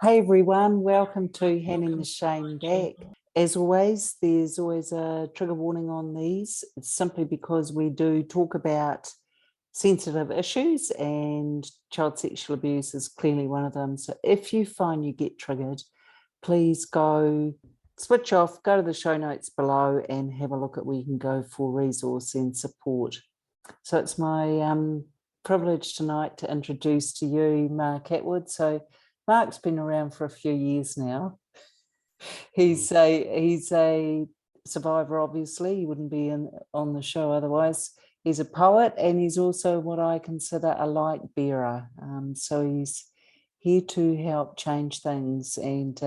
Hey everyone, welcome to Handing the Shame Back. As always, there's always a trigger warning on these. It's simply because we do talk about sensitive issues and child sexual abuse is clearly one of them. So if you find you get triggered, please go switch off, go to the show notes below and have a look at where you can go for resource and support. So it's my privilege tonight to introduce to you Mark Attwood. So Mark's been around for a few years now. He's a survivor, obviously. He wouldn't be on the show otherwise. He's a poet and he's also what I consider a light bearer. So he's here to help change things, and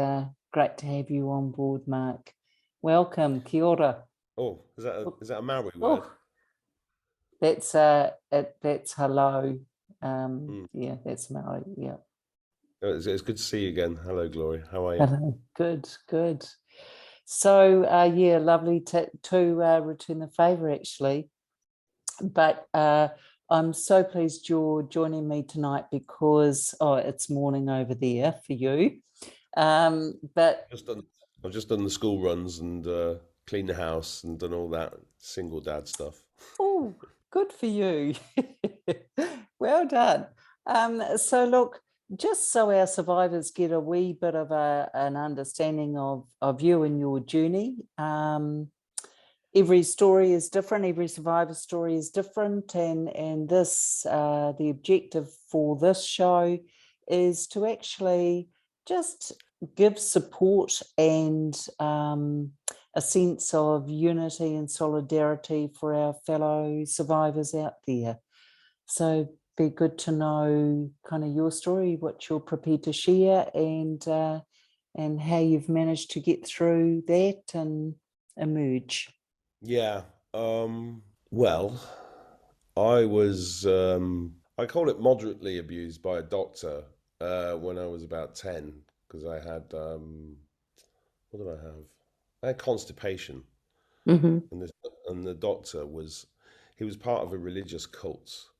great to have you on board, Mark. Welcome, kia ora. Oh, is that a Maori word? That's hello. Yeah, that's Maori. Yeah. It's good to see you again. Hello, Glory. How are you? Hello. Good. So yeah, lovely to return the favour actually. But I'm so pleased you're joining me tonight because it's morning over there for you. But I've just done the school runs and cleaned the house and done all that single dad stuff. Oh, good for you. Well done. So look, just so our survivors get a wee bit of an understanding of you and your journey, every story is different, every survivor story is different, and this, the objective for this show is to actually just give support and a sense of unity and solidarity for our fellow survivors out there. So be good to know kind of your story, what you're prepared to share, and how you've managed to get through that and emerge. Yeah. Well, I was I call it moderately abused by a doctor when I was about 10 because I had what did I have? I had constipation. Mm-hmm. And the doctor was part of a religious cult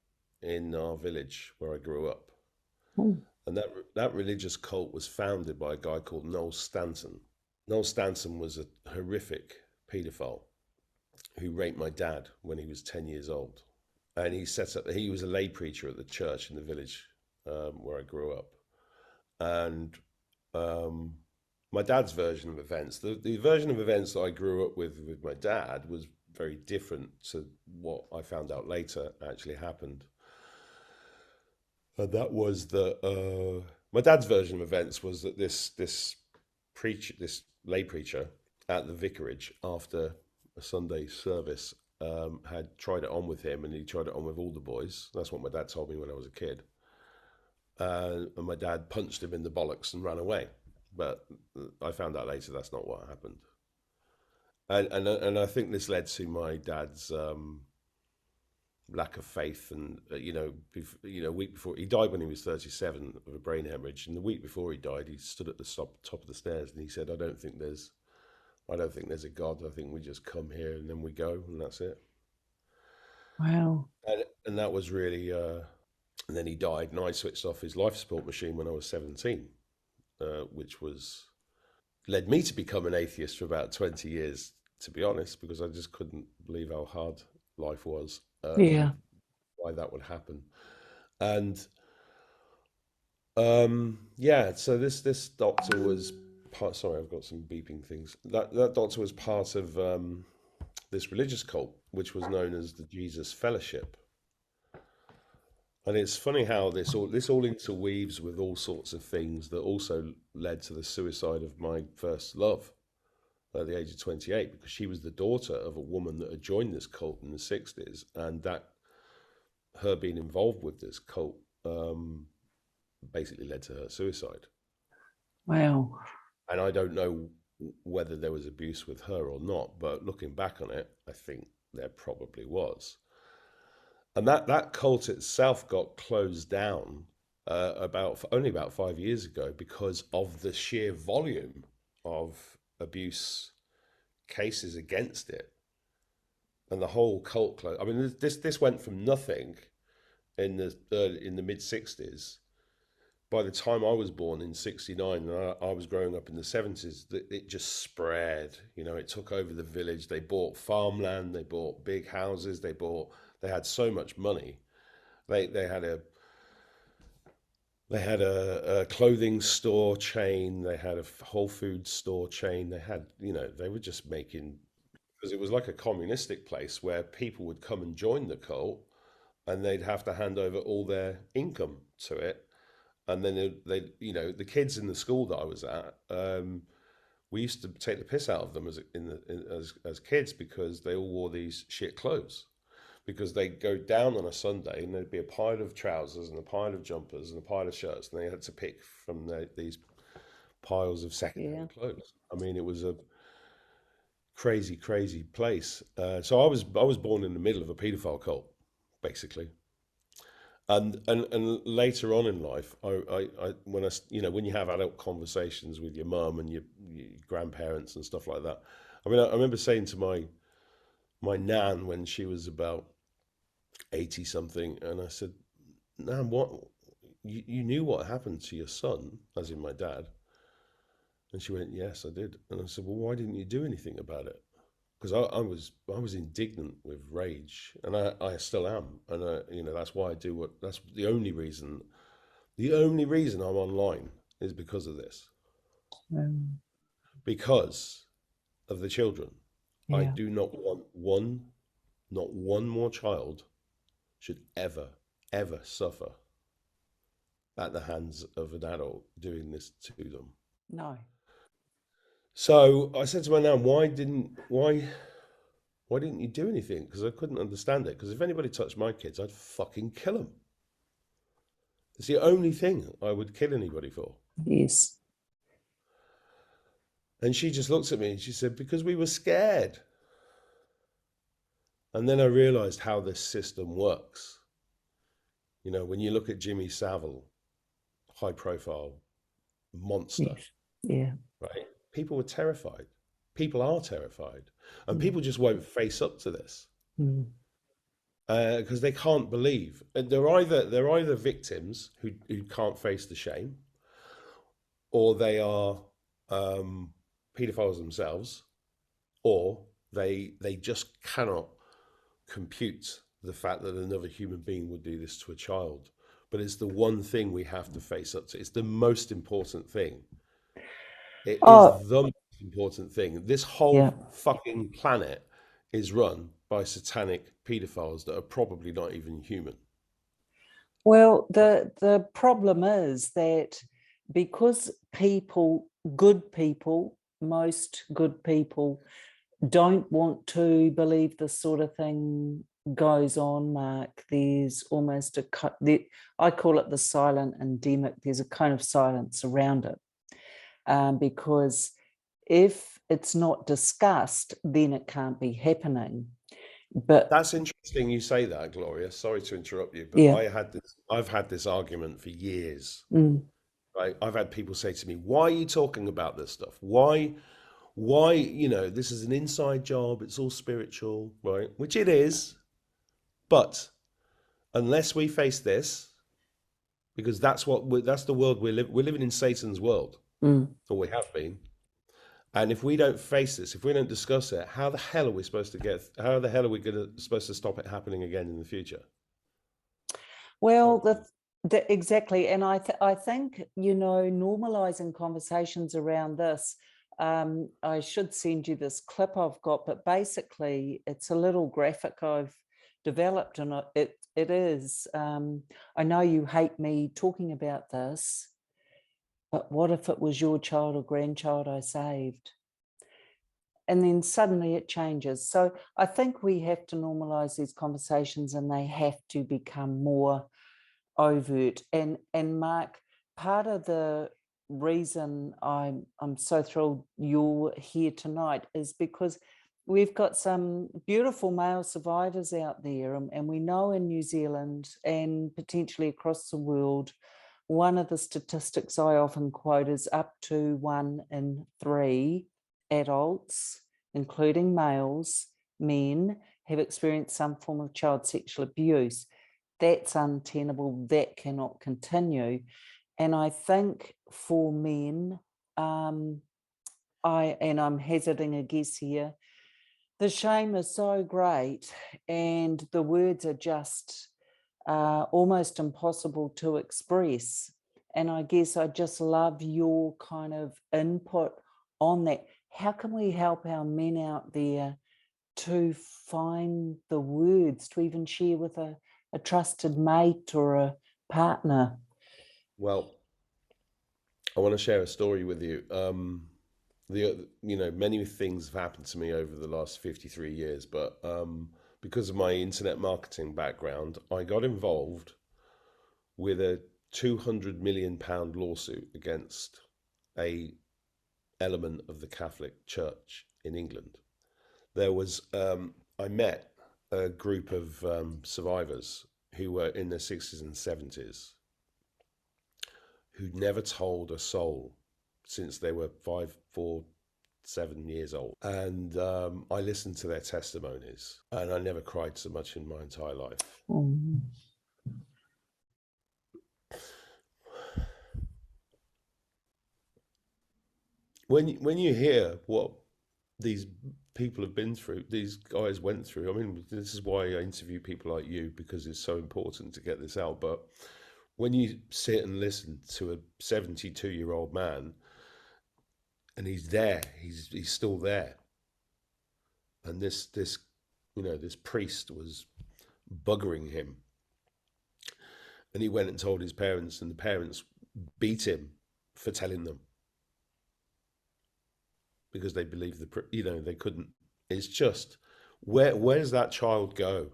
in our village where I grew up. Mm. And that religious cult was founded by a guy called Noel Stanton. Noel Stanton was a horrific paedophile who raped my dad when he was 10 years old. And he was a lay preacher at the church in the village where I grew up. And my dad's version of events, the version of events that I grew up with my dad was very different to what I found out later actually happened. And that was that my dad's version of events was that this lay preacher at the vicarage after a Sunday service had tried it on with him, and he tried it on with all the boys. That's what my dad told me when I was a kid. And my dad punched him in the bollocks and ran away. But I found out later that's not what happened. And I think this led to my dad's lack of faith. And a week before he died, when he was 37 of a brain hemorrhage, and the week before he died, he stood at the top of the stairs and he said, I don't think there's a God. I think we just come here and then we go, and that's it. Wow. And that was really and then he died, and I switched off his life support machine when I was 17, which led me to become an atheist for about 20 years, to be honest, because I just couldn't believe how hard life was. Yeah. Why that would happen. And so this doctor was sorry, I've got some beeping things. That doctor was part of this religious cult, which was known as the Jesus Fellowship. And it's funny how this all interweaves with all sorts of things that also led to the suicide of my first love at the age of 28, because she was the daughter of a woman that had joined this cult in the 60s, and that her being involved with this cult basically led to her suicide. Wow. And I don't know whether there was abuse with her or not, but looking back on it, I think there probably was. And that cult itself got closed down only about 5 years ago because of the sheer volume of abuse cases against it, and the whole cult closed. I mean, this went from nothing in the mid 60s by the time I was born in '69, and I was growing up in the '70s, it just spread. You know, it took over the village. They bought farmland, they bought big houses, they had so much money. They had a clothing store chain. They had a Whole Food store chain. They had, you know, they were just making, because it was like a communistic place where people would come and join the cult, and they'd have to hand over all their income to it. And then they, you know, the kids in the school that I was at, we used to take the piss out of them as kids, because they all wore these shit clothes. Because they'd go down on a Sunday and there'd be a pile of trousers and a pile of jumpers and a pile of shirts, and they had to pick from these piles of Yeah. secondhand clothes. I mean, it was a crazy, crazy place. So I was born in the middle of a paedophile cult, basically. And later on in life, when you know, when you have adult conversations with your mum and your grandparents and stuff like that, I mean, I remember saying to my nan when she was about 80 something, and I said, "Nan, what you knew what happened to your son, as in my dad?" And she went, "Yes, I did." And I said, "Well, why didn't you do anything about it?" Because I was indignant with rage, and I still am, and you know, that's why I do what. That's the only reason. The only reason I'm online is because of this, Mm, because of the children. I yeah. do not want not one more child should ever suffer at the hands of an adult doing this to them. No. So I said to my nan, why didn't you do anything? Because I couldn't understand it. Because if anybody touched my kids, I'd fucking kill them. It's the only thing I would kill anybody for. Yes. And she just looked at me and she said, because we were scared. And then I realized how this system works. You know, when you look at Jimmy Savile, high profile monster, Yes. Yeah. right? People were terrified. People are terrified. And Mm, people just won't face up to this mm, because they can't believe. And they're either victims who can't face the shame, or they are paedophiles themselves, or they just cannot compute the fact that another human being would do this to a child. But it's the one thing we have to face up to. It's the most important thing. It Oh, is the most important thing. This yeah. whole fucking planet is run by satanic pedophiles that are probably not even human. Well, Right? the problem is that because good people, most good people, don't want to believe this sort of thing goes on, Mark. There's almost I call it the silent endemic. There's a kind of silence around it, because if it's not discussed, then it can't be happening. But That's interesting you say that, Gloria. Sorry to interrupt you, but yeah, I've had this argument for years. mm, Right? I've had people say to me, "Why are you talking about this stuff? You know, this is an inside job, it's all spiritual, right?" Which it is, but unless we face this, because that's the world we're living in, Satan's world, mm. or we have been. And if we don't face this, if we don't discuss it, how the hell are we supposed to how the hell are we supposed to stop it happening again in the future? Well, Sorry to be. exactly, and I think, you know, normalizing conversations around this. I should send you this clip I've got, but basically, it's a little graphic I've developed, and it is. I know you hate me talking about this, but what if it was your child or grandchild I saved? And then suddenly it changes. So I think we have to normalize these conversations, and they have to become more overt. And Mark, part of the reason I'm so thrilled you're here tonight is because we've got some beautiful male survivors out there, and we know in New Zealand and potentially across the world, one of the statistics I often quote is up to 1 in 3 adults, including males, men, have experienced some form of child sexual abuse. That's untenable. That cannot continue. And I think for men, I'm hazarding a guess here, the shame is so great and the words are just almost impossible to express. And I guess I just love your kind of input on that. How can we help our men out there to find the words to even share with a trusted mate or a partner? Well, I want to share a story with you. Many things have happened to me over the last 53 years, but because of my internet marketing background, I got involved with a £200 million lawsuit against a element of the Catholic Church in England. There was I met a group of survivors who were in their 60s and 70s who'd never told a soul since they were 5, 4, 7 years old. And I listened to their testimonies, and I never cried so much in my entire life. Mm. When you hear what these people have been through, these guys went through, I mean, this is why I interview people like you, because it's so important to get this out. But when you sit and listen to a 72-year-old man, and he's there, he's still there, and this priest was buggering him, and he went and told his parents, and the parents beat him for telling them, because they believed they couldn't. It's just, where's that child go?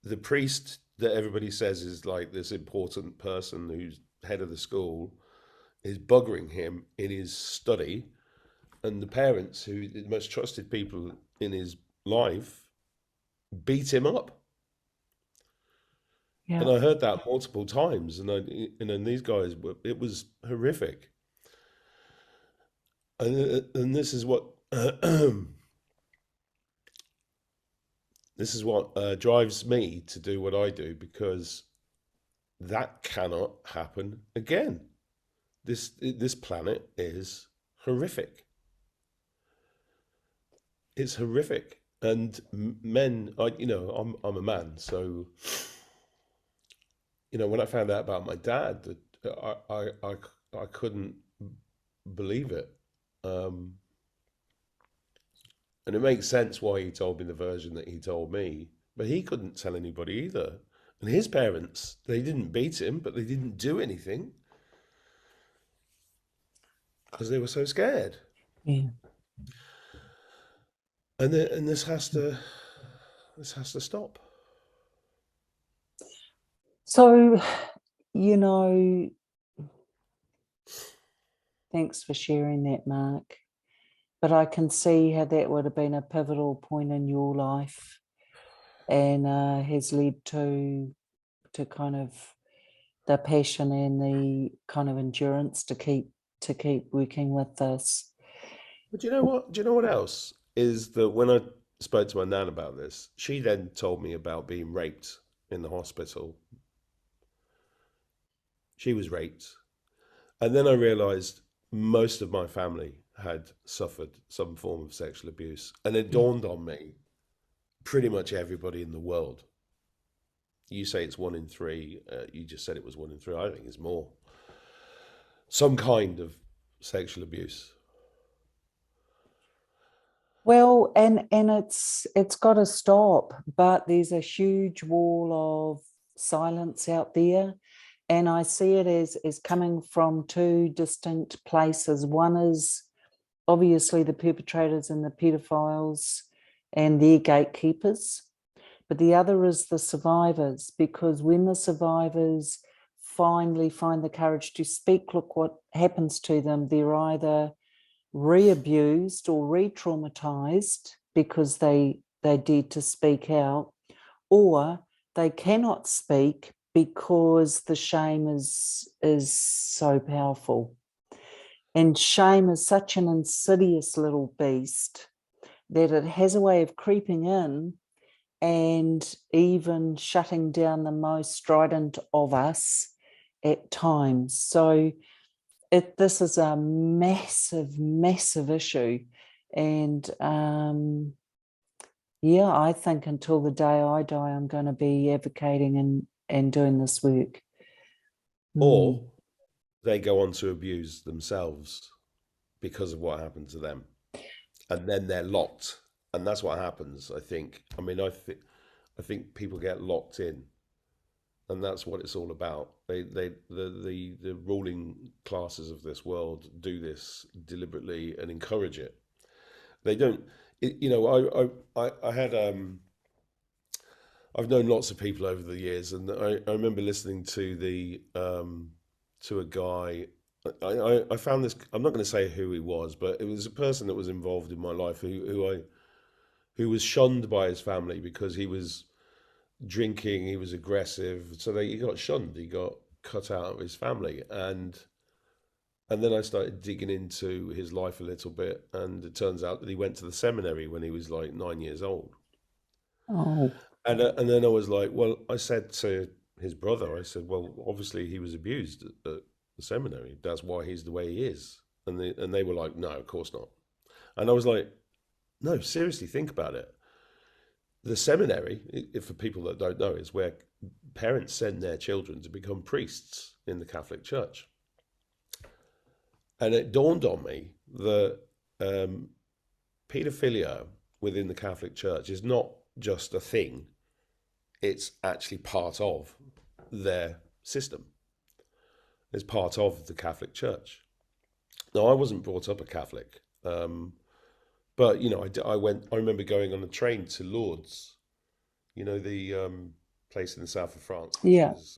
The priest that everybody says is like this important person who's head of the school is buggering him in his study, and the parents, who the most trusted people in his life, beat him up. Yeah. And I heard that multiple times, and then these guys it was horrific. And this is what this is what drives me to do what I do, because that cannot happen again. This planet is horrific. It's horrific, and men. I'm a man, so when I found out about my dad, I couldn't believe it. And it makes sense why he told me the version that he told me, but he couldn't tell anybody either. And his parents, they didn't beat him, but they didn't do anything because they were so scared. Yeah. And this has to stop. So, thanks for sharing that, Mark. But I can see how that would have been a pivotal point in your life, and has led to kind of the passion and the kind of endurance to keep working with this. But do you know what? Do you know what else is that when I spoke to my nan about this, she then told me about being raped in the hospital. She was raped. And then I realized most of my family had suffered some form of sexual abuse. And it dawned on me, pretty much everybody in the world. You say it's 1 in 3. You just said it was 1 in 3. I think it's more. Some kind of sexual abuse. Well, and it's got to stop, but there's a huge wall of silence out there, and I see it as coming from two distinct places. One is obviously the perpetrators and the pedophiles and their gatekeepers, but the other is the survivors, because when the survivors finally find the courage to speak, look what happens to them. They're either re-abused or re-traumatized because they dared to speak out, or they cannot speak because the shame is so powerful. And shame is such an insidious little beast that it has a way of creeping in and even shutting down the most strident of us at times. So this is a massive, massive issue. And I think until the day I die, I'm going to be advocating and doing this work. Or they go on to abuse themselves because of what happened to them. And then they're locked. And that's what happens, I think. I mean, I think people get locked in. And that's what it's all about. The ruling classes of this world do this deliberately and encourage it. They don't, I had I've known lots of people over the years, and I remember listening to a guy. I found this. I'm not going to say who he was, but it was a person that was involved in my life who was shunned by his family because he was drinking, he was aggressive, so he got shunned. He got cut out of his family, and then I started digging into his life a little bit, and it turns out that he went to the seminary when he was like 9 years old. Oh, And then I was like, well, I said to his brother, I said, well, obviously he was abused at the seminary. That's why he's the way he is. And they were like, no, of course not. And I was like, no, seriously, think about it. The seminary, for people that don't know, is where parents send their children to become priests in the Catholic Church. And it dawned on me that paedophilia within the Catholic Church is not just a thing, it's actually part of their system. It's part of the Catholic Church. Now, I wasn't brought up a Catholic, but I remember going on a train to Lourdes, the place in the south of France, yeah. which is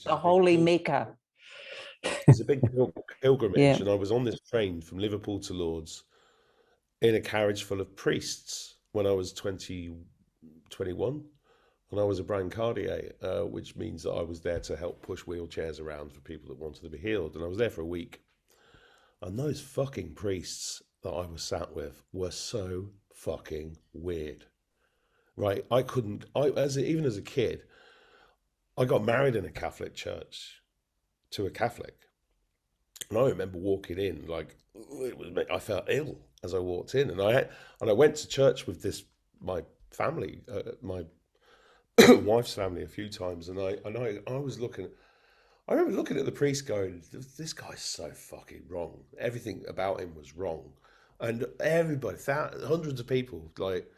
The a big holy Mecca. it's a big pilgrimage, Yeah. and I was on this train from Liverpool to Lourdes in a carriage full of priests when I was 21, and I was a brancardier, which means that I was there to help push wheelchairs around for people that wanted to be healed, and I was there for a week. And those fucking priests that I was sat with were so fucking weird, right? Even as a kid, I got married in a Catholic church to a Catholic. And I remember walking in, like I felt ill as I walked in, and I went to church with my family, my wife's family, a few times, and I was looking. I remember looking at the priest, going, "This guy's so fucking wrong. Everything about him was wrong," and everybody, hundreds of people, like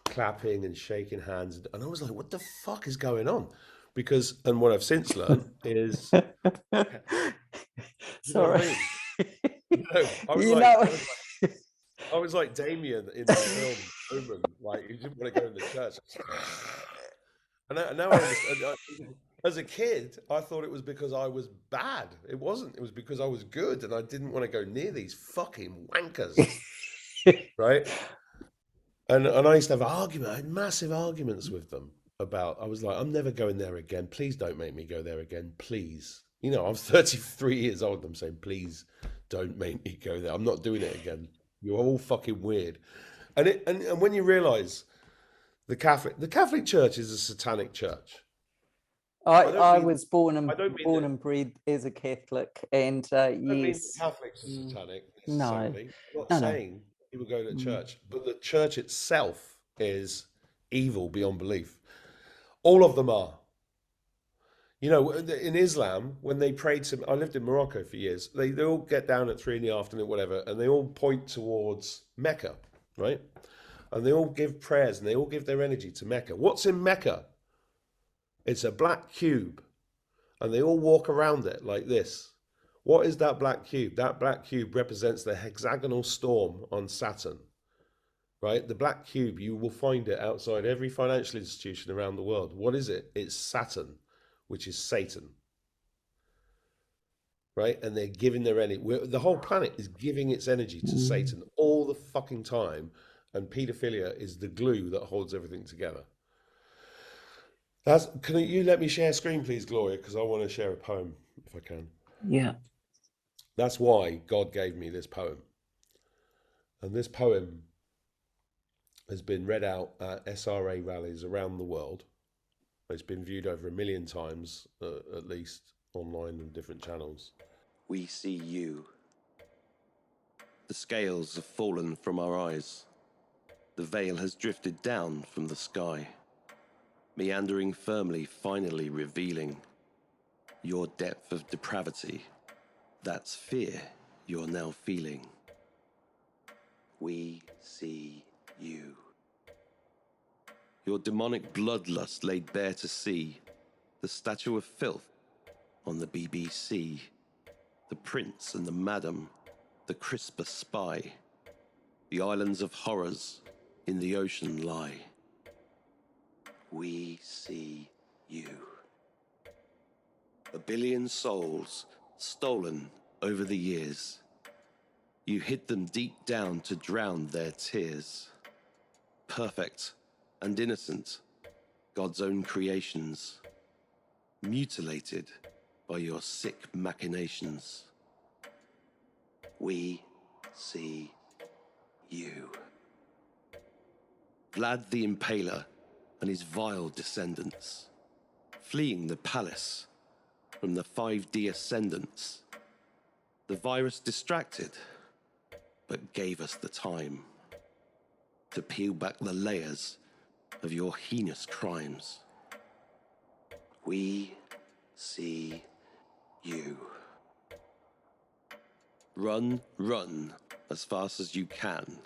clapping and shaking hands, and I was like, "What the fuck is going on?" And what I've since learned is, you know what I Sorry. mean? I was You like, know, I was like Damien in the film Omen, like he didn't want to go in the church. And now I understand. As a kid, I thought it was because I was bad. It wasn't. It was because I was good, and I didn't want to go near these fucking wankers, right? And I used to have I had massive arguments with them about. I was like, I'm never going there again. Please don't make me go there again, please. I'm 33 years old. And I'm saying, please don't make me go there. I'm not doing it again. You're all fucking weird. And when you realise the Catholic Church is a satanic church. I was born I don't mean and bred as a Catholic, and I don't mean yes. Catholics are satanic No, necessarily. I'm not no. saying people go to Mm. church, but the church itself is evil beyond belief. All of them are. In Islam, when they pray I lived in Morocco for years. They all get down at 3 in the afternoon, whatever, and they all point towards Mecca, right? And they all give prayers and they all give their energy to Mecca. What's in Mecca? It's a black cube, and they all walk around it like this. What is that black cube? That black cube represents the hexagonal storm on Saturn, right? The black cube, you will find it outside every financial institution around the world. What is it? It's Saturn, which is Satan, right? And they're giving their energy. The whole planet is giving its energy to Satan all the fucking time, and paedophilia is the glue that holds everything together. Can you let me share screen, please, Gloria? Because I want to share a poem, if I can. Yeah. That's why God gave me this poem. And this poem has been read out at SRA rallies around the world. It's been viewed over 1 million times, at least, online and different channels. We see you. The scales have fallen from our eyes. The veil has drifted down from the sky, meandering firmly, finally revealing your depth of depravity. That's fear you're now feeling. We see you. Your demonic bloodlust laid bare to see, the statue of filth on the BBC, the prince and the madam, the crisper spy, the islands of horrors in the ocean lie. We see you. 1 billion souls stolen over the years. You hid them deep down to drown their tears. Perfect and innocent, God's own creations, mutilated by your sick machinations. We see you. Vlad the Impaler and his vile descendants, fleeing the palace from the 5D ascendants. The virus distracted, but gave us the time to peel back the layers of your heinous crimes. We see you. Run, run as fast as you can.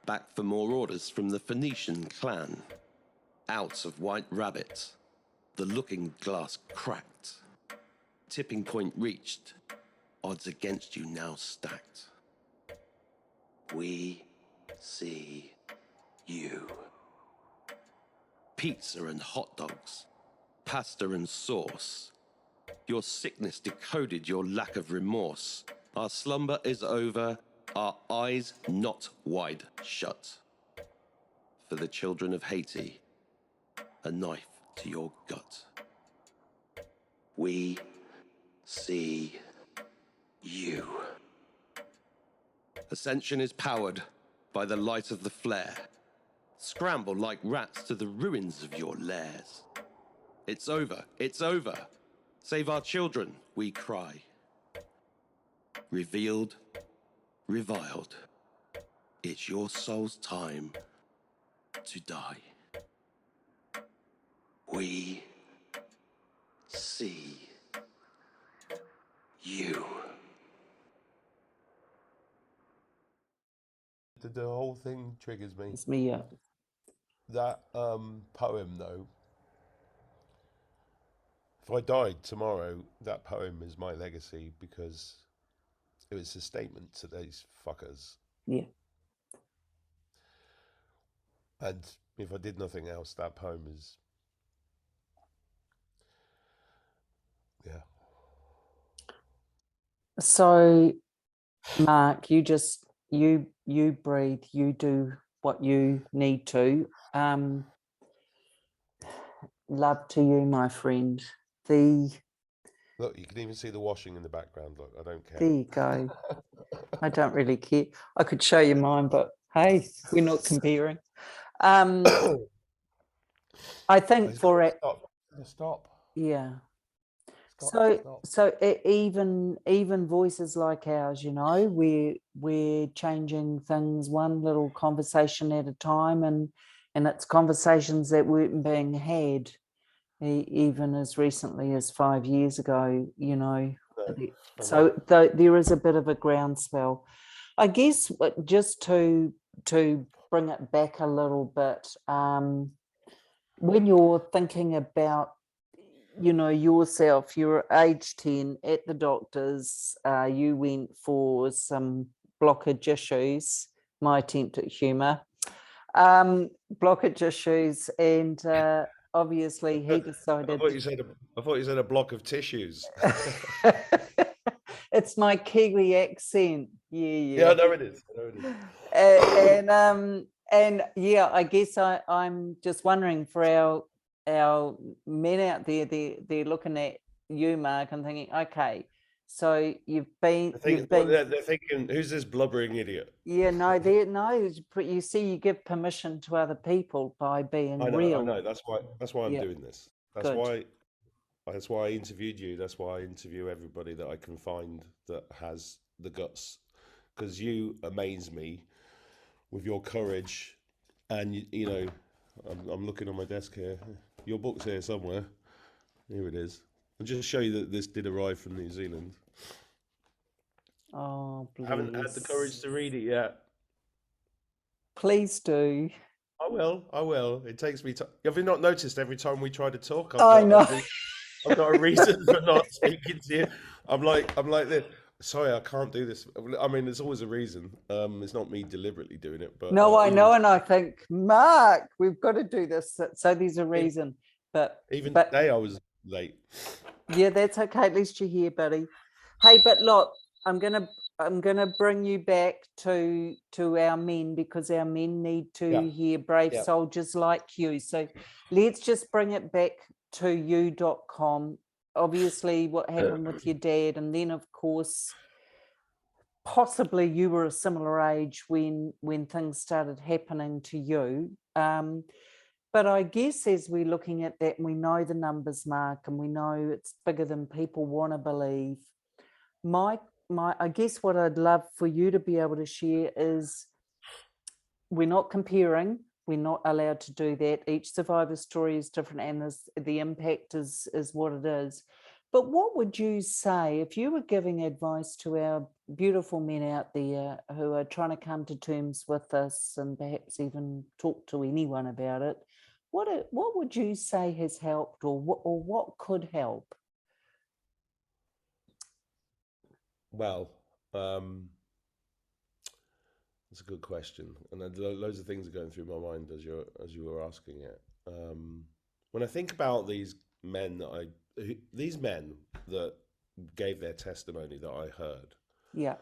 Back for more orders from the Phoenician clan. Out of White Rabbit, the looking glass cracked. Tipping point reached, odds against you now stacked. We see you. Pizza and hot dogs, pasta and sauce. Your sickness decoded your lack of remorse. Our slumber is over, our eyes not wide shut. For the children of Haiti, a knife to your gut. We see you. Ascension is powered by the light of the flare. Scramble like rats to the ruins of your lairs. It's over, it's over. Save our children, we cry. Revealed, reviled. It's your soul's time to die. We see you. The whole thing triggers me. It's me, yeah. That poem, though, if I died tomorrow, that poem is my legacy because it was a statement to these fuckers. Yeah. And if I did nothing else, that poem is, yeah. So, Mark, you breathe, you do what you need to. Love to you, my friend. Look, you can even see the washing in the background. Look, I don't care. There you go. I don't really care. I could show you mine, but hey, we're not comparing. I think for it. Stop. Yeah. Stop. So even voices like ours, you know, we're changing things one little conversation at a time, and it's conversations that weren't being had even as recently as 5 years ago, you know. So there is a bit of a groundswell. I guess just to bring it back a little bit, when you're thinking about, you know, yourself, you're age 10 at the doctor's, you went for some blockage issues, my attempt at humour, blockage issues, and obviously he decided... I thought you said a block of tissues. It's my Kiwi accent. Yeah, I know it is. And yeah, I guess I'm just wondering for our men out there, they're looking at you, Mark, and thinking, okay, so you've been... They're thinking, who's this blubbering idiot? Yeah, no, you see, you give permission to other people by being real. I know. That's why I'm doing this. That's Good. why. That's why I interviewed you. That's why I interview everybody that I can find that has the guts, because you amaze me with your courage, and you know, I'm looking on my desk here. Your book's here somewhere. Here it is. I'll just show you that this did arrive from New Zealand. Oh, I haven't had the courage bless. to read it yet. Please do. I will. I will. It takes me time. Have you not noticed every time we try to talk, I know. I've got a reason for not speaking to you. I'm like this. Sorry, I can't do this. I mean, there's always a reason. It's not me deliberately doing it, but No, I even know, and I think, Mark, we've got to do this. So there's a even, reason. But even but today, I was late. yeah, that's okay. At least you're here, buddy. Hey, but look, I'm gonna bring you back to our men, because our men need Yeah, to hear brave yeah. soldiers like you. So let's just bring it back to you.com. Obviously, what happened with your dad, and then of course, possibly you were a similar age when things started happening to you. But I guess as we're looking at that, and we know the numbers, Mark, and we know it's bigger than people want to believe. My I guess what I'd love for you to be able to share is, we're not comparing. We're not allowed to do that. Each survivor story is different, and the impact is what it is. But what would you say if you were giving advice to our beautiful men out there who are trying to come to terms with this, and perhaps even talk to anyone about it? What would you say has helped, or what could help? Well, that's a good question, and loads of things are going through my mind as you were asking it. When I think about these men these men that gave their testimony that I heard, Yeah,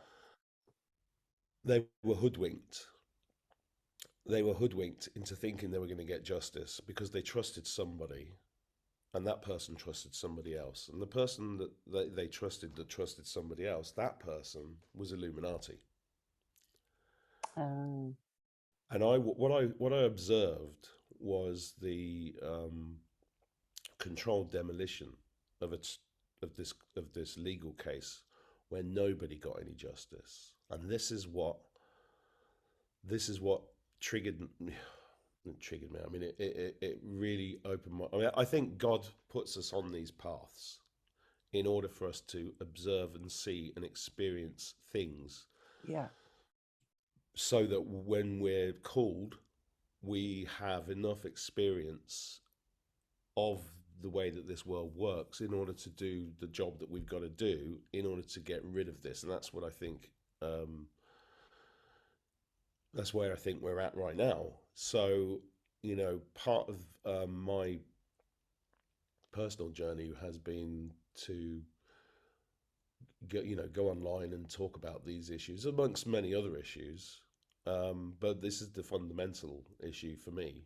they were hoodwinked. They were hoodwinked into thinking they were going to get justice because they trusted somebody, and that person trusted somebody else, and the person that they trusted that trusted somebody else, that person was Illuminati. um, And what I observed was the controlled demolition of its of this legal case where nobody got any justice, and this is what triggered triggered me. I mean, it really opened my. I mean, I think God puts us on these paths in order for us to observe and see and experience things, yeah, so that when we're called, we have enough experience of the way that this world works in order to do the job that we've got to do in order to get rid of this. And that's what I think. That's where I think we're at right now. So, you know, part of my personal journey has been to go online and talk about these issues amongst many other issues. But this is the fundamental issue for me.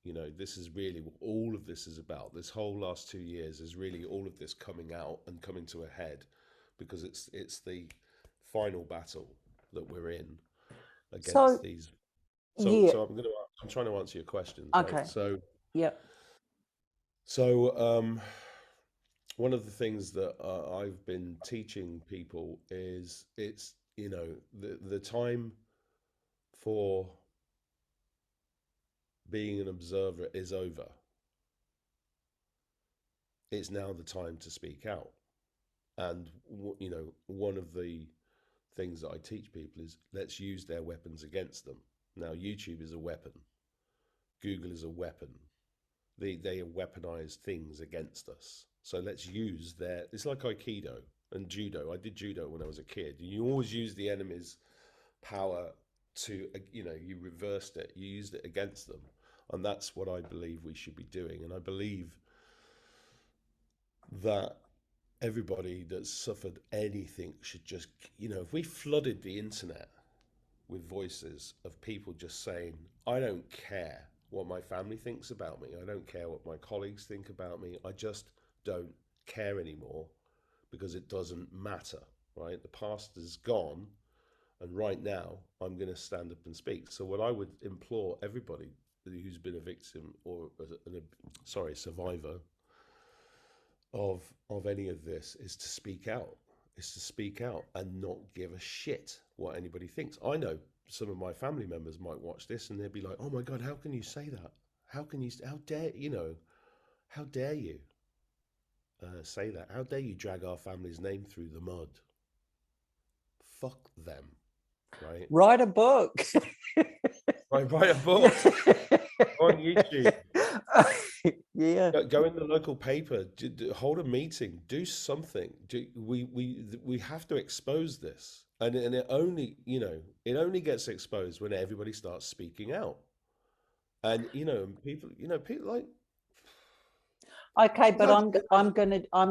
You know, this is really what all of this is about. This whole last 2 years is really all of this coming out and coming to a head, because it's the final battle that we're in against so these. yeah, So I'm trying to answer your questions, right? okay, yeah, So one of the things that I've been teaching people is the time for being an observer is over. It's now the time to speak out. And one of the things that I teach people is, let's use their weapons against them. Now, YouTube is a weapon. Google is a weapon. They weaponize things against us. So let's use it's like Aikido and Judo. I did Judo when I was a kid. You always use the enemy's power to, you reversed it. You used it against them. And that's what I believe we should be doing. And I believe that everybody that's suffered anything should just, if we flooded the internet with voices of people just saying, I don't care what my family thinks about me, I don't care what my colleagues think about me, I just don't care anymore, because it doesn't matter, right? The past is gone, and right now I'm going to stand up and speak. So what I would implore everybody who's been a victim or a survivor of any of this is to speak out. Is to speak out and not give a shit what anybody thinks. I know some of my family members might watch this and they'd be like, "Oh my God, how can you say that? How can you? How dare you know? How dare you say that? How dare you drag our family's name through the mud? Fuck them, right? Write a book. Write a book on YouTube. Yeah. Go in the local paper. Hold a meeting. Do something. We have to expose this, and it only it only gets exposed when everybody starts speaking out, and people like. Okay, but Like, I'm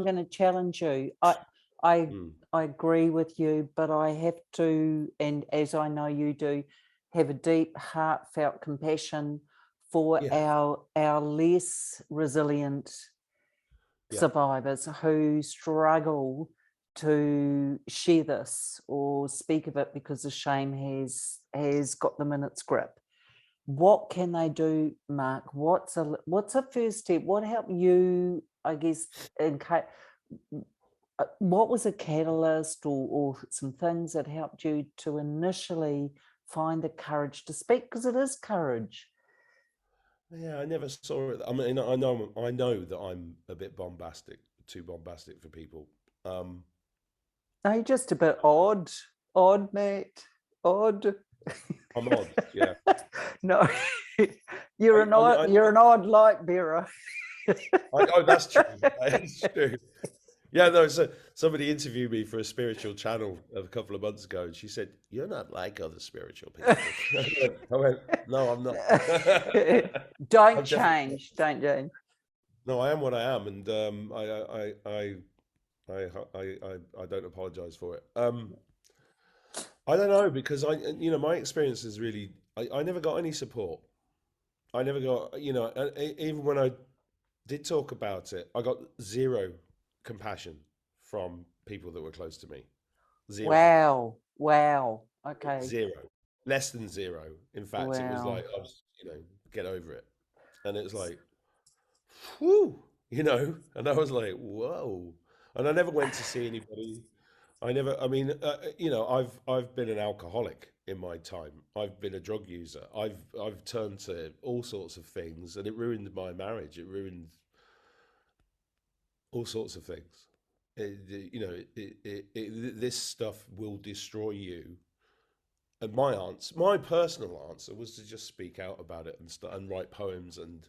gonna challenge you. I mm, I agree with you, but I have to, and as I know you do, have a deep, heartfelt compassion for yeah, our less resilient yeah, survivors who struggle to share this or speak of it because the shame has got them in its grip. What can they do, Mark? What's a first step? What helped you, I guess, what was a catalyst or some things that helped you to initially find the courage to speak? Because it is courage. yeah. I never saw it. I mean, I know that I'm a bit bombastic, too bombastic for people. Um, No, you're just a bit odd, mate, odd. I'm odd, yeah. No, you're an odd light bearer. Oh, that's true. That is true. Yeah, no. So somebody interviewed me for a spiritual channel a couple of months ago, and she said, "You're not like other spiritual people." I went, "No, I'm not." Don't I'm definitely not. change, don't change. No, I am what I am, and I don't apologize for it. I don't know because my experience is really I never got any support. I never got even when I did talk about it, I got zero compassion from people that were close to me. Zero. Wow. Okay. Zero. Less than zero. In fact, it was Wow. like, I was, get over it. And it was like, whew, and I was like, whoa. And I never went to see anybody. I mean, I've been an alcoholic in my time. I've been a drug user. I've turned to all sorts of things, and it ruined my marriage. It ruined all sorts of things. This stuff will destroy you. And my personal answer was to just speak out about it and write poems and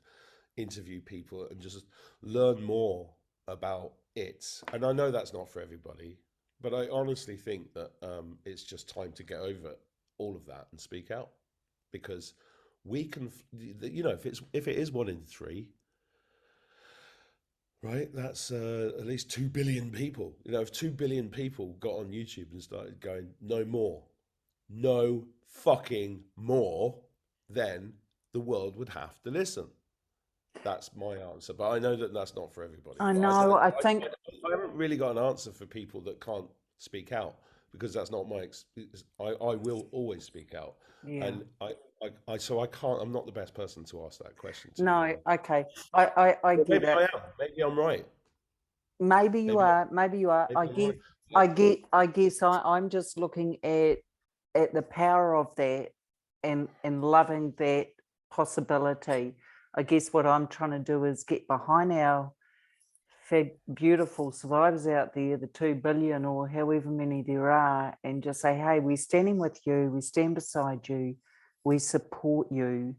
interview people and just learn more about it. And I know that's not for everybody, but I honestly think that it's just time to get over all of that and speak out because we can, if it is 1 in 3. Right, that's at least 2 billion people. If 2 billion people got on YouTube and started going, no fucking more, then the world would have to listen. That's my answer. But I know that that's not for everybody. I But know. I think I haven't really got an answer for people that can't speak out because that's not my. I will always speak out, yeah. and so I can't. I'm not the best person to ask that question to. No, okay. I get Maybe it. I am. Maybe I'm right. Maybe you Maybe are. Maybe you are. maybe I guess I'm just looking at the power of that and loving that possibility. I guess what I'm trying to do is get behind our beautiful survivors out there, the 2 billion or however many there are, and just say, hey, we're standing with you, we stand beside you, we support you.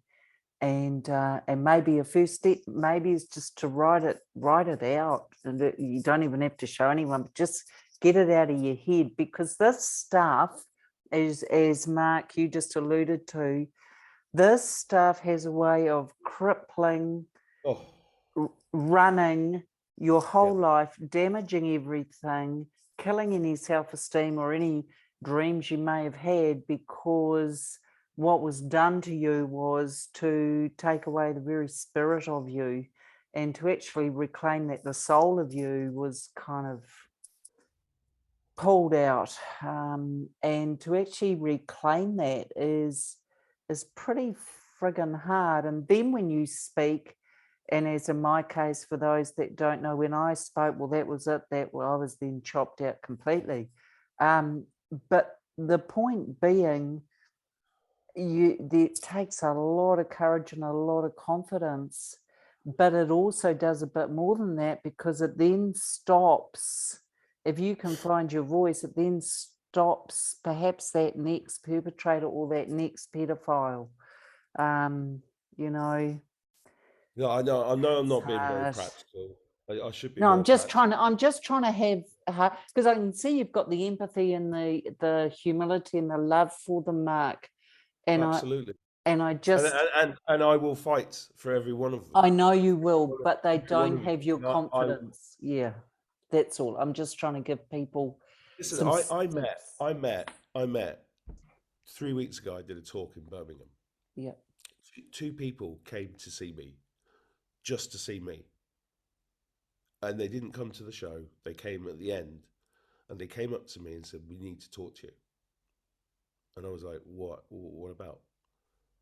And maybe a first step maybe is just to write it out. And you don't even have to show anyone, but just get it out of your head, because this stuff, as Mark, you just alluded to, this stuff has a way of crippling, Oh, running your whole yeah. life, damaging everything, killing any self-esteem or any dreams you may have had, because what was done to you was to take away the very spirit of you and to actually reclaim that the soul of you was kind of pulled out. And to actually reclaim that is pretty friggin' hard. And then when you speak, And as in my case, for those that don't know, when I spoke, well, that was it. I was then chopped out completely. But the point being, it takes a lot of courage and a lot of confidence, but it also does a bit more than that, because it then stops. If you can find your voice, it then stops perhaps that next perpetrator or that next pedophile. You know. No, I know I'm not being very hard. practical. I should be No, more I'm just practical. trying to have, because I can see you've got the empathy and the humility and the love for them, Mark. And Absolutely. I just, And I will fight for every one of them. I know you will, but they Every one don't of them. have your And confidence. Yeah, that's all. I'm just trying to give people listen, some I met 3 weeks ago. I did a talk in Birmingham. Yeah. Two people came to see me, just to see me. And they didn't come to the show. They came at the end, and they came up to me and said, "We need to talk to you." And I was like, "What? What about?"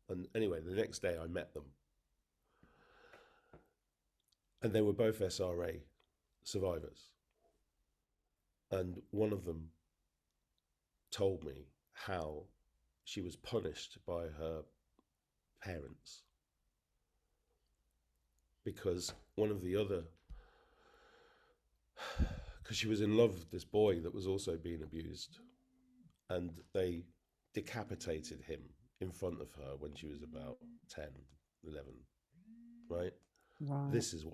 And anyway, the next day I met them. And they were both SRA survivors. And one of them told me how she was punished by her parents because because she was in love with this boy that was also being abused, and they decapitated him in front of her when she was about 10, 11, right? Right. This is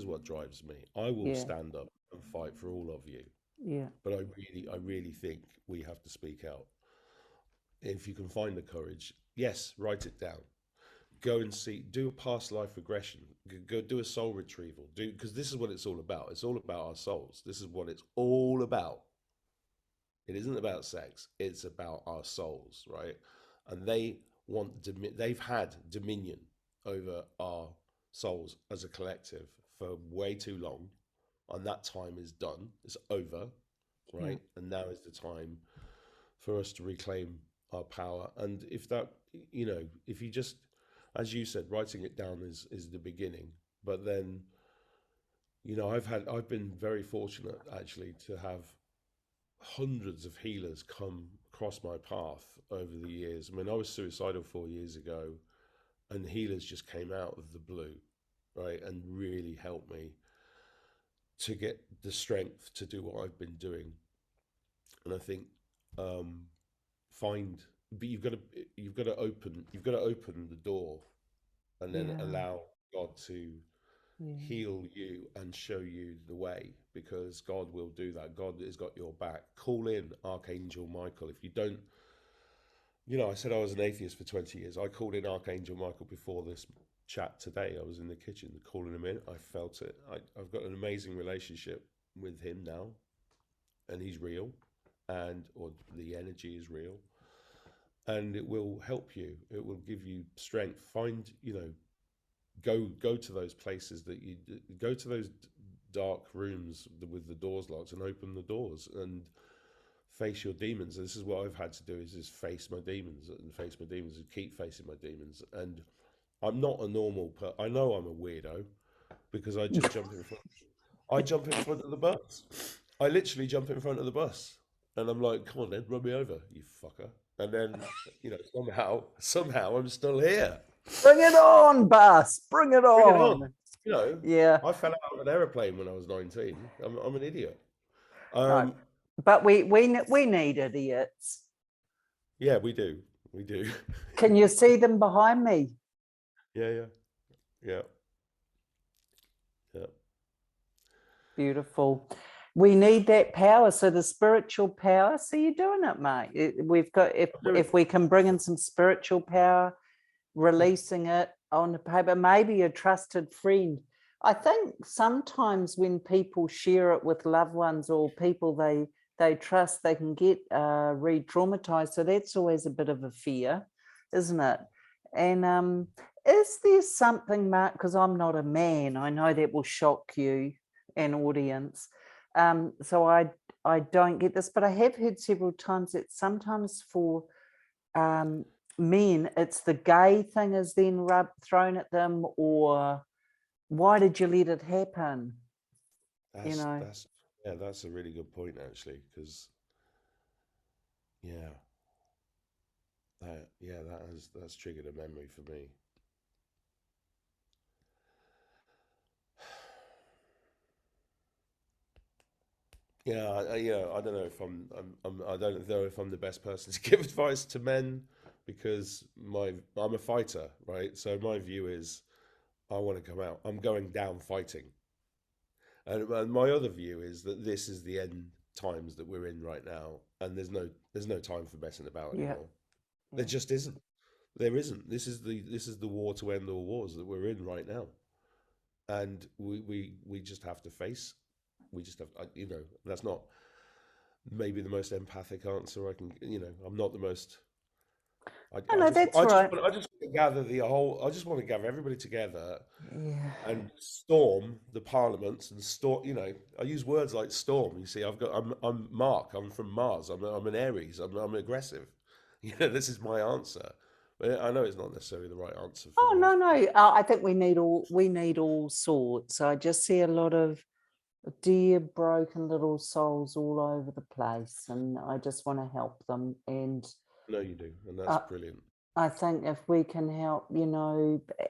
what drives me. I will stand up and fight for all of you. Yeah. But I really think we have to speak out. If you can find the courage, yes, write it down. Go and do a past life regression. Go do a soul retrieval. Because this is what it's all about. It's all about our souls. This is what it's all about. It isn't about sex. It's about our souls, right? And they've had dominion over our souls as a collective for way too long, and that time is done. It's over, right? And now is the time for us to reclaim our power. And if you just, as you said, writing it down is the beginning. But then, I've been very fortunate actually to have hundreds of healers come across my path over the years. I mean, I was suicidal 4 years ago, and healers just came out of the blue, right, and really helped me to get the strength to do what I've been doing. And I think but you've got to open the door, and then allow God to heal you and show you the way, because God will do that. God has got your back. Call in Archangel Michael. If you don't, I said I was an atheist for 20 years. I called in Archangel Michael before this chat today. I was in the kitchen calling him in. I felt it. I've got an amazing relationship with him now, and he's real, or the energy is real, and it will help you. It will give you strength. Find, go to those places that you go to, those dark rooms with the doors locked, and open the doors and face your demons. This is what I've had to do, is just face my demons and keep facing my demons. And I'm not a normal I know I'm a weirdo, because I just jump in front of the bus. I literally jump in front of the bus, and I'm like, "Come on then, run me over, you fucker." And then, somehow I'm still here. Bring it on, bus. Bring it on. Yeah. I fell out of an aeroplane when I was 19. I'm an idiot. No, but we need idiots. Yeah, we do. Can you see them behind me? Yeah. Beautiful. We need that power. So the spiritual power. So you're doing it, mate. We've got, if we can bring in some spiritual power, releasing it on the paper, maybe a trusted friend. I think sometimes when people share it with loved ones or people they trust, they can get re-traumatized. So that's always a bit of a fear, isn't it? And is there something, Mark, because I'm not a man, I know that will shock you, an audience. So I don't get this, but I have heard several times that sometimes for men, it's the gay thing is then thrown at them, or why did you let it happen? That's know. that's yeah, that's a really good point actually, because yeah, that's triggered a memory for me. Yeah, I don't know if I don't know if I'm the best person to give advice to men, because I'm a fighter, right? So my view is I want to come out. I'm going down fighting. And my other view is that this is the end times that we're in right now, and there's no time for messing about Yeah. anymore. There just isn't. There isn't. This is the war to end all wars that we're in right now, and we just have to face. We just have, that's not maybe the most empathic answer I can. I'm not the most. Oh, no, that's right. I just want to gather the whole. I just want to gather everybody together Yeah. and storm the parliaments and storm. I use words like storm. You see, I'm Mark. I'm from Mars. I'm an Aries. I'm aggressive. This is my answer. But I know it's not necessarily the right answer for Oh, most. no. I think we need all sorts. I just see a lot of dear broken little souls all over the place, and I just want to help them. And No, you do, and that's brilliant. I think if we can help,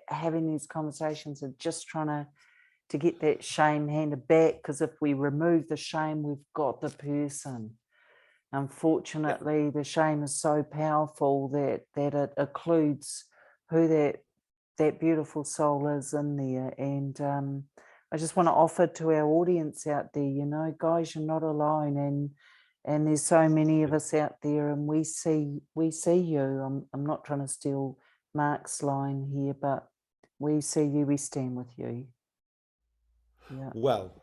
having these conversations and just trying to get that shame handed back, because if we remove the shame, we've got the person. Unfortunately, the shame is so powerful that it occludes who that beautiful soul is in there. And I just want to offer to our audience out there, guys, you're not alone, and there's so many of us out there, and we see you. I'm not trying to steal Mark's line here, but we see you, we stand with you. Yeah. Well,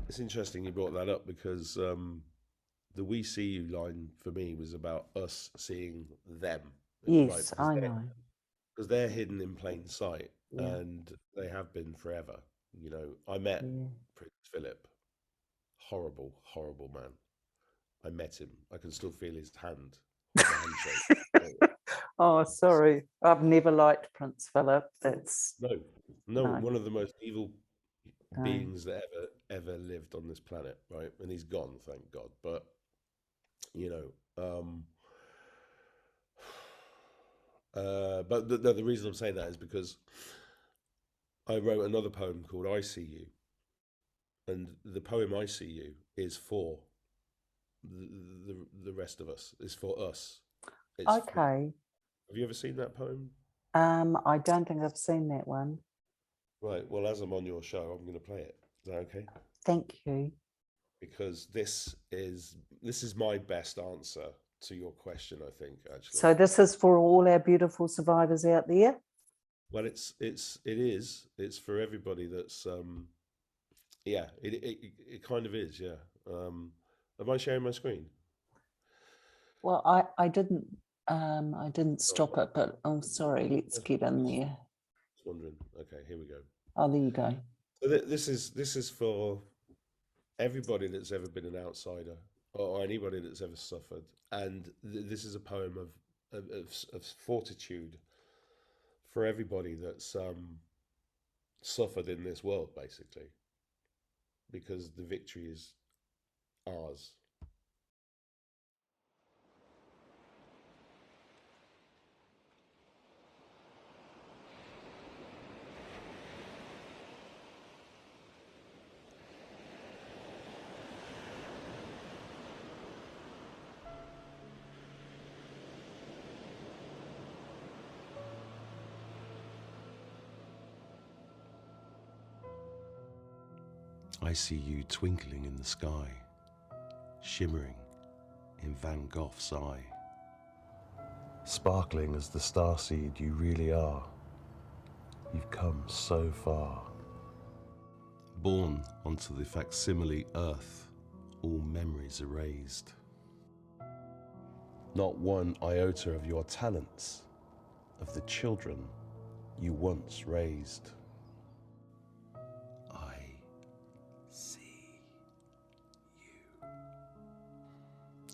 it's interesting you brought that up, because the "we see you" line for me was about us seeing them. Yes, Right? I know. Because they're hidden in plain sight, Yeah. and they have been forever. I met Prince Philip. Horrible, horrible man. I met him. I can still feel his hand. The handshake. Oh, sorry. I've never liked Prince Philip. That's no, No. one of the most evil no. beings that ever lived on this planet, right? And he's gone, thank God. But but the reason I'm saying that is because I wrote another poem called "I See You," and the poem "I See You" is for the rest of us. It's for us. Okay. Have you ever seen that poem? I don't think I've seen that one. Right. Well, as I'm on your show, I'm going to play it. Is that okay? Thank you. Because this is my best answer to your question, I think, actually. So this is for all our beautiful survivors out there? Well, it is. It's for everybody that's yeah, it kind of is, yeah. Am I sharing my screen? Well, I didn't stop it, but sorry, let's get in there. Just wondering. Okay, here we go. Oh, there you go. So this is for everybody that's ever been an outsider, or anybody that's ever suffered, and this is a poem of fortitude for everybody that's suffered in this world, basically, because the victory is ours. I see you twinkling in the sky, shimmering in Van Gogh's eye, sparkling as the starseed you really are. You've come so far. Born onto the facsimile earth, all memories erased. Not one iota of your talents, of the children you once raised.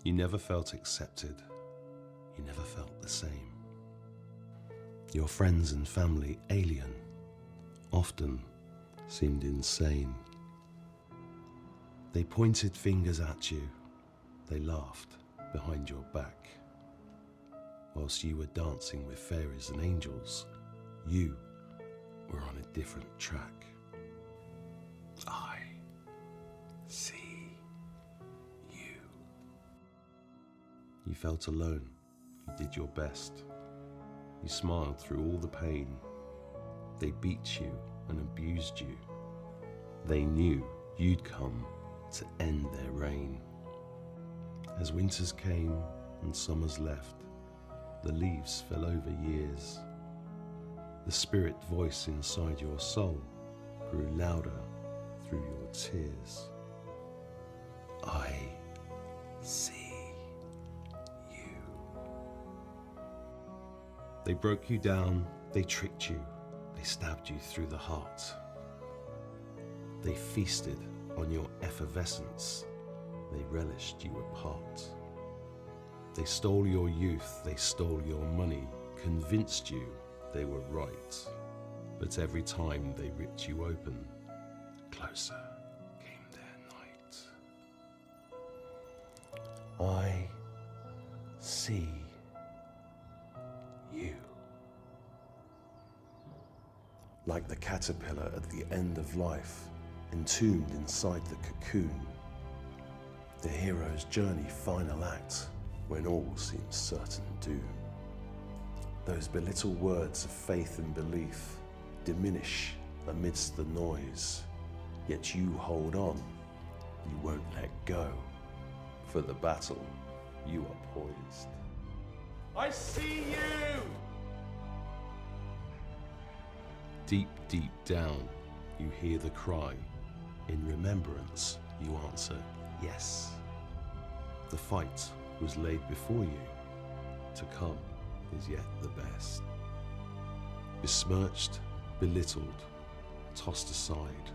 You never felt accepted. You never felt the same. Your friends and family alien, often seemed insane. They pointed fingers at you, they laughed behind your back. Whilst you were dancing with fairies and angels, you were on a different track. I see you. You felt alone, you did your best. You smiled through all the pain. They beat you and abused you. They knew you'd come to end their reign. As winters came and summers left, the leaves fell over years. The spirit voice inside your soul grew louder through your tears. I see you. They broke you down, they tricked you, they stabbed you through the heart. They feasted on your effervescence, they relished you apart. They stole your youth, they stole your money, convinced you they were right. But every time they ripped you open, closer came their night. I see you. Like the caterpillar at the end of life, entombed inside the cocoon, the hero's journey final act when all seems certain doom. Those belittled words of faith and belief diminish amidst the noise, yet you hold on, you won't let go. For the battle, you are poised. I see you! Deep, deep down, you hear the cry. In remembrance, you answer, yes. The fight was laid before you. To come is yet the best. Besmirched, belittled, tossed aside,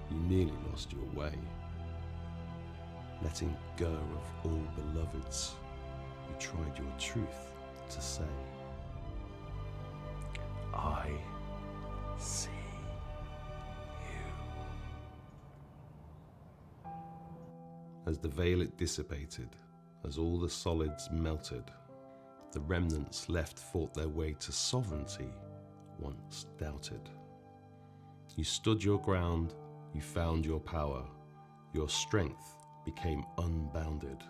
you nearly lost your way. Letting go of all beloveds, you tried your truth to say. I see you. As the veil it dissipated, as all the solids melted, the remnants left fought their way to sovereignty, once doubted. You stood your ground, you found your power, your strength became unbounded.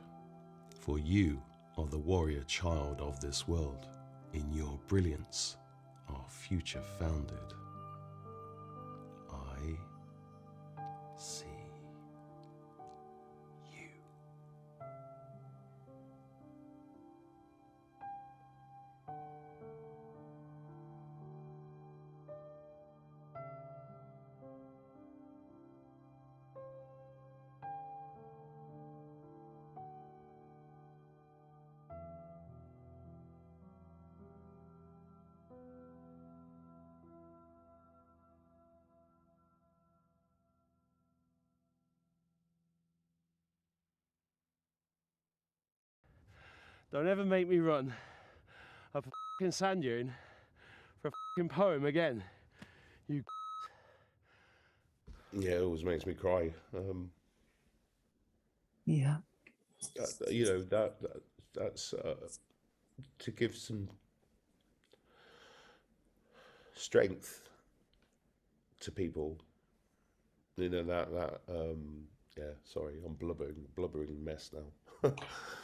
For you are the warrior child of this world, in your brilliance our future founded. I see you. Don't ever make me run up a fucking sand dune for a fucking poem again. You. Yeah, it always makes me cry. Yeah. You know, that's to give some strength to people. You know, yeah, sorry, I'm blubbering mess now.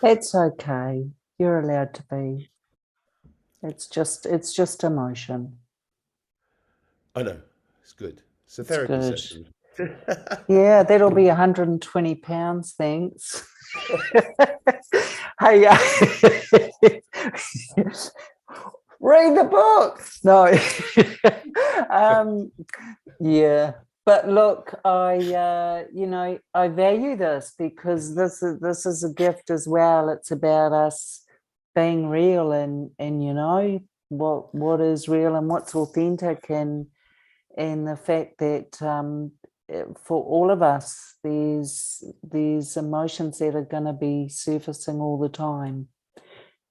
It's okay. You're allowed to be. It's just emotion. I know, it's good. It's a It's therapy good. session. Yeah, that'll be £120, thanks. Hey, read the book. No. Yeah. But look, I value this because this is a gift as well. It's about us being real and you know what is real and what's authentic, and the fact that for all of us there's emotions that are going to be surfacing all the time.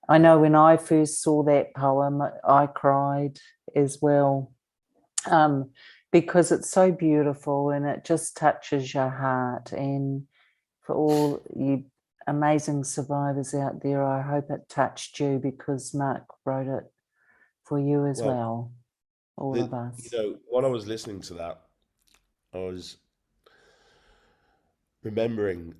I know when I first saw that poem, I cried as well. because it's so beautiful and it just touches your heart. And for all you amazing survivors out there, I hope it touched you, because Mark wrote it for you as well, all of us. While I was listening to that, I was remembering,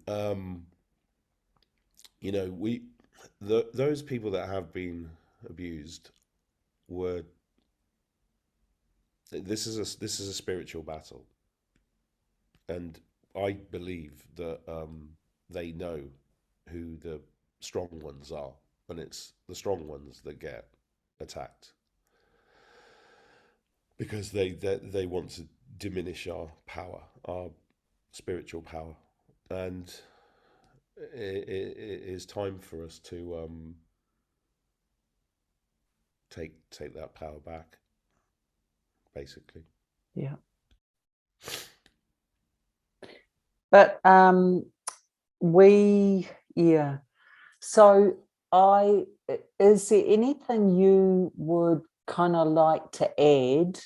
those people that have been abused were. This is a spiritual battle, and I believe that they know who the strong ones are, and it's the strong ones that get attacked because they want to diminish our power, our spiritual power, and it is time for us to take that power back, basically. Yeah. But so is there anything you would kind of like to add?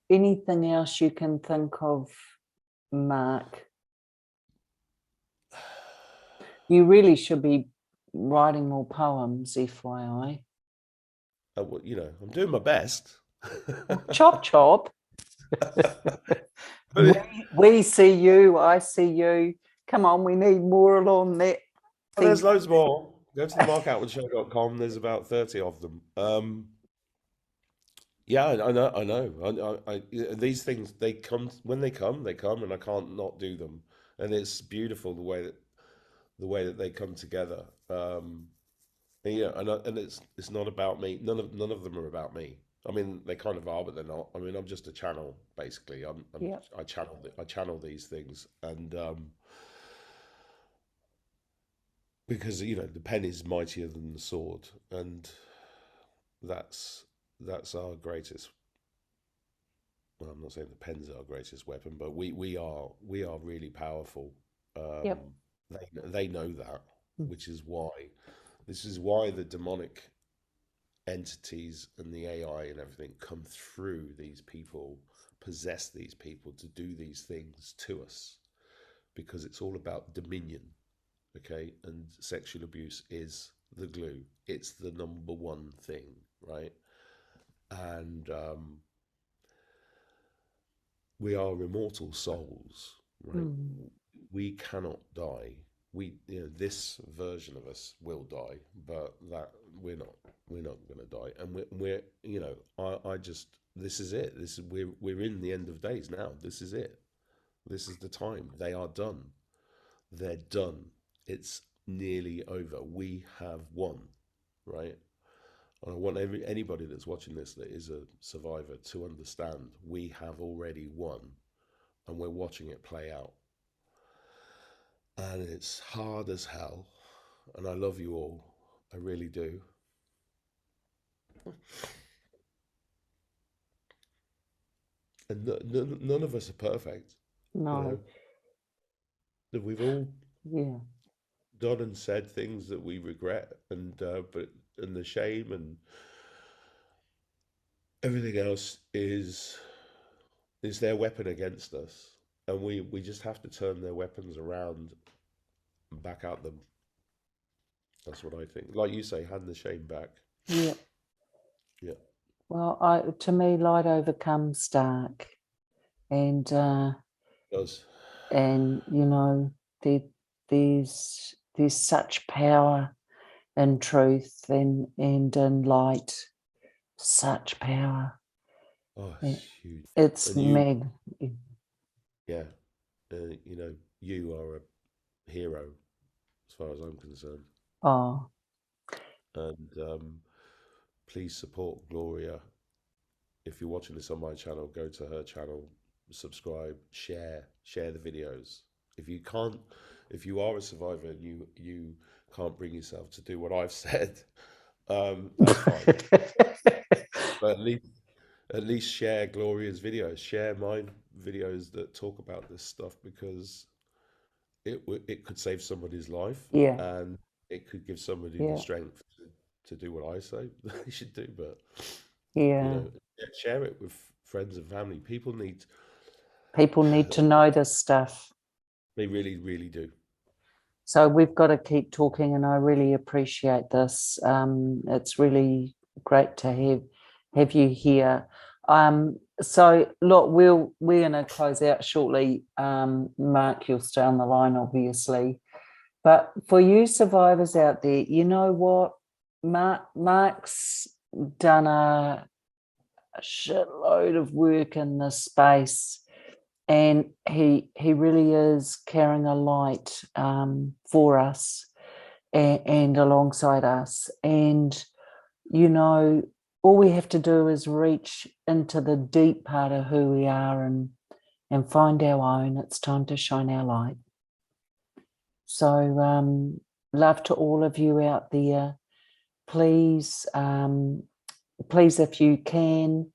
Anything else you can think of, Mark? You really should be writing more poems, FYI. Well, I'm doing my best. Chop, chop. we see you, I see you. Come on, we need more along that. There's loads more. Go to the markoutwoodshow.com. There's about 30 of them. Yeah, I know. These things, they come when they come, and I can't not do them. And it's beautiful the way that they come together. And it's not about me. None of them are about me. I mean, they kind of are, but they're not. I mean, I'm just a channel, basically. I channel these things, and because the pen is mightier than the sword, and that's our greatest. Well, I'm not saying the pen's our greatest weapon, but we are really powerful. Yep. They know that, which is why this is why the demonic entities and the AI and everything come through these people, possess these people to do these things to us, because it's all about dominion. Okay, and sexual abuse is the glue. It's the number one thing, right? And we are immortal souls, right? We cannot die. This version of us will die, but that we're not going to die. And we're this is it. We're in the end of days now. This is it. This is the time. They are done. They're done. It's nearly over. We have won, right? And I want anybody that's watching this that is a survivor to understand we have already won, and we're watching it play out. And it's hard as hell, and I love you all. I really do. And none of us are perfect. No. We've all Yeah. done and said things that we regret, and the shame and everything else is their weapon against us, and we just have to turn their weapons around and back at them. That's what I think. Like you say, hand the shame back. Yeah. Yeah. Well, to me, light overcomes dark, and It does. and there's such power in truth and in light, such power. Oh, it's huge. It's meg. Yeah, you are a hero as far as I'm concerned. Oh, and please support Gloria. If you're watching this on my channel, go to her channel, subscribe, share the videos. If you are a survivor and you can't bring yourself to do what I've said, that's fine. But at least share Gloria's videos, share my videos that talk about this stuff, because it could save somebody's life. Yeah. And it could give somebody the strength to do what I say they should do, but Yeah. share it with friends and family. People need To know this stuff. They really, really do. So we've got to keep talking, and I really appreciate this. It's really great to have you here. So look, we're going to close out shortly. Mark, you'll stay on the line, obviously. But for you survivors out there, you know what? Mark's done a shitload of work in this space. And he really is carrying a light for us and alongside us. And, all we have to do is reach into the deep part of who we are and find our own. It's time to shine our light. So love to all of you out there. Please, if you can,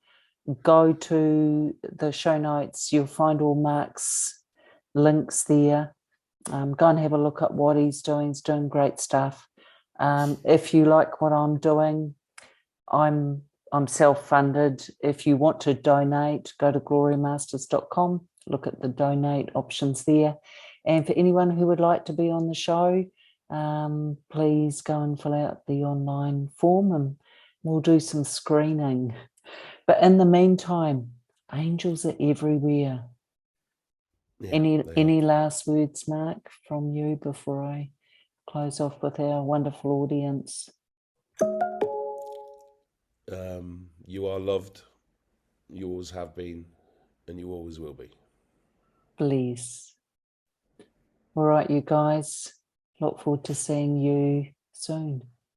go to the show notes. You'll find all Mark's links there. Go and have a look at what he's doing. He's doing great stuff. If you like what I'm doing, I'm self-funded. If you want to donate, go to gloriamasters.com. Look at the donate options there. And for anyone who would like to be on the show, please go and fill out the online form and we'll do some screening. But in the meantime, angels are everywhere. Yeah, Any last words, Mark, from you before I close off with our wonderful audience? You are loved. You always have been, and you always will be. Please. All right, you guys. Look forward to seeing you soon.